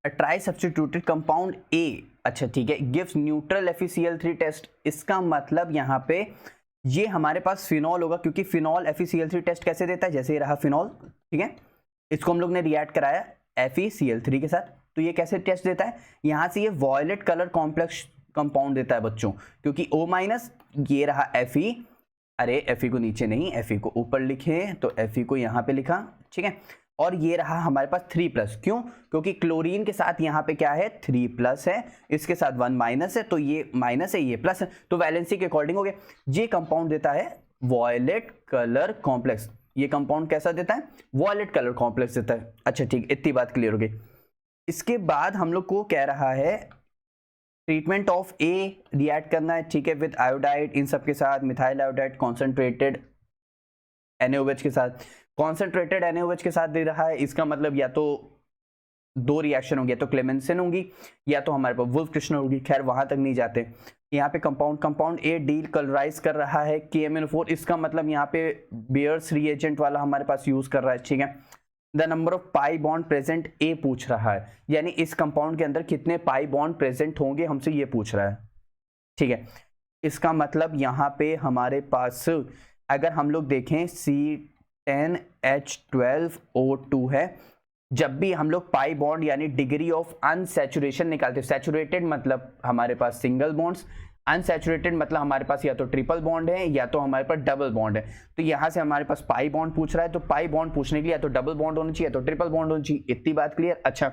Try substituted compound A, अच्छा ठीक है, गिव्स न्यूट्रल FeCl3 टेस्ट। इसका मतलब यहाँ पे ये हमारे पास फिनॉल होगा, क्योंकि फिनॉल FeCl3 टेस्ट कैसे देता है, जैसे ये रहा फिनॉल, ठीक है, इसको हम लोग ने रिएक्ट कराया FeCl3 के साथ, तो ये कैसे टेस्ट देता है, यहाँ से ये वॉयलेट कलर कॉम्प्लेक्स कंपाउंड देता है बच्चों, क्योंकि O- ये रहा Fe, अरे Fe को नीचे नहीं, Fe को ऊपर लिखे, तो Fe को यहाँ पे लिखा, ठीक है, और ये रहा हमारे पास 3+, क्यों, क्योंकि क्लोरीन के साथ यहाँ पे क्या है 3+ है, इसके साथ 1- है, तो ये माइनस है, ये प्लस है, तो वैलेंसी के अकॉर्डिंग हो गया। ये कंपाउंड देता है वॉयलेट कलर कॉम्प्लेक्स, ये कंपाउंड कैसा देता है, वॉयलेट कलर कॉम्प्लेक्स देता है। अच्छा ठीक, इतनी बात क्लियर हो गई। इसके बाद हम लोग को कह रहा है ट्रीटमेंट ऑफ ए रिएक्ट करना है, ठीक है, विद आयोडाइड, इन सब के साथ मिथाइल आयोडाइड कॉन्सेंट्रेटेड NaOH के साथ, कॉन्सेंट्रेटेड NaOH के साथ दे रहा है, इसका मतलब या तो दो रिएक्शन होंगी, या तो क्लेमेंसन होंगी या तो हमारे पास वुल्फ कृष्ण होगी, खैर वहां तक नहीं जाते। यहाँ पे कंपाउंड ए डील कलराइज कर रहा है KMnO4, इसका मतलब यहाँ पे बेयर्स रिएजेंट वाला हमारे पास यूज कर रहा है, ठीक है। The number of pi bond present a पूछ रहा है, यानी इस कंपाउंड के अंदर कितने पाई बॉन्ड प्रेजेंट होंगे हमसे ये पूछ रहा है, ठीक है। इसका मतलब यहाँ पे हमारे पास अगर हम लोग देखें C10H12O2 है, जब भी हम लोग पाई बॉन्ड यानी डिग्री ऑफ अनसैचुरेशन निकालते हैं, सैचुरेटेड मतलब हमारे पास सिंगल बॉन्ड्स, अनसैचुरेटेड मतलब हमारे पास या तो ट्रिपल बॉन्ड है या तो हमारे पास डबल बॉन्ड है, तो यहाँ से हमारे पास पाई बॉन्ड पूछ रहा है, तो पाई बॉन्ड पूछने के लिए या तो डबल बॉन्ड होना चाहिए या तो ट्रिपल बॉन्ड होना चाहिए, इतनी बात क्लियर। अच्छा,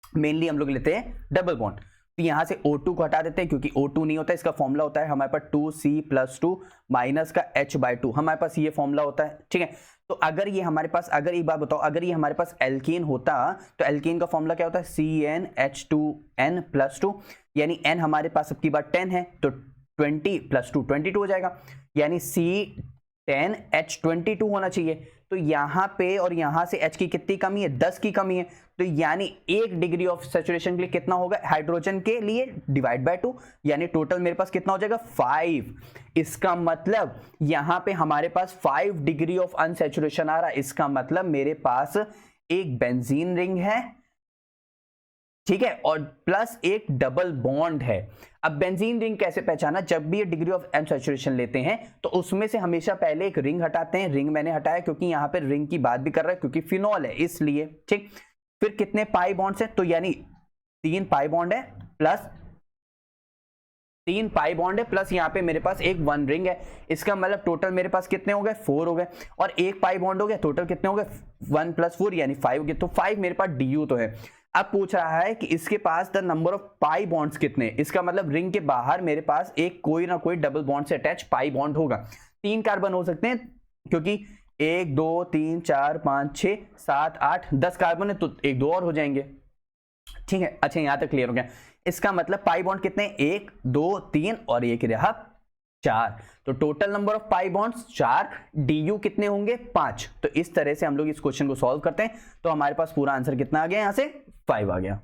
मेनली हम लोग लेते हैं डबल बॉन्ड, तो यहाँ से O2 को हटा देते हैं, क्योंकि O2 नहीं होता, इसका फॉर्मूला होता है हमारे पास 2C+2 माइनस का H/2, हमारे पास ये फॉर्मूला होता है, ठीक है। तो अगर ये हमारे पास, अगर एक बात बताओ, अगर ये हमारे पास एल्कीन होता तो एल्कीन का फॉर्मूला क्या होता है, CnH2n+2, यानी n हमारे पास सबकी बात 10 है, तो 20 + 2 22 हो जाएगा, यानी C10H22 होना चाहिए। तो यहाँ पे और यहाँ से H की कितनी कमी है, 10 की कमी है, तो यानी 1 डिग्री ऑफ सैचुरेशन के लिए कितना होगा, हाइड्रोजन के लिए डिवाइड बाय 2, यानी टोटल मेरे पास कितना हो जाएगा 5। इसका मतलब यहाँ पे हमारे पास 5 डिग्री ऑफ अनसैचुरेशन आ रहा है, इसका मतलब मेरे पास एक बेंजीन रिंग है, ठीक है, और प्लस एक डबल बॉन्ड है। अब बेंजीन रिंग कैसे पहचाना, जब भी ये डिग्री ऑफ अनसैचुरेशन लेते हैं तो उसमें से हमेशा पहले एक रिंग हटाते हैं, रिंग मैंने हटाया क्योंकि यहां पर रिंग की बात भी कर रहा है, क्योंकि फिनॉल है इसलिए, ठीक। फिर कितने पाई बॉन्ड्स हैं, तो यानी 3 पाई बॉन्ड है, प्लस 3 पाई बॉन्ड है, प्लस यहाँ पे मेरे पास एक 1 रिंग है, इसका मतलब टोटल मेरे पास कितने हो गए 4 हो गए, और एक पाई बॉन्ड हो गया, टोटल कितने हो गए 1 + 4 यानी 5 हो गए, तो 5 मेरे पास DU तो है। अब पूछ रहा है कि इसके पास the number of pi bonds कितने, इसका मतलब रिंग के बाहर मेरे पास एक कोई ना कोई डबल बॉन्ड से अटैच पाई बॉन्ड होगा। 3 कार्बन हो सकते हैं, क्योंकि 1 2 3 4 5 6 7 8 10 कार्बन है, तो 1 2 और हो जाएंगे, ठीक है। अच्छा, यहां तक क्लियर हो गया। इसका मतलब पाई बॉन्ड कितने, 1 2 3 और एक रहा 4, तो total number of pi bonds 4, DU कितने होंगे 5। तो इस तरह से हम लोग इस क्वेश्चन को सॉल्व करते हैं, तो हमारे पास पूरा आंसर कितना आ गया, यहां से 5 आ गया।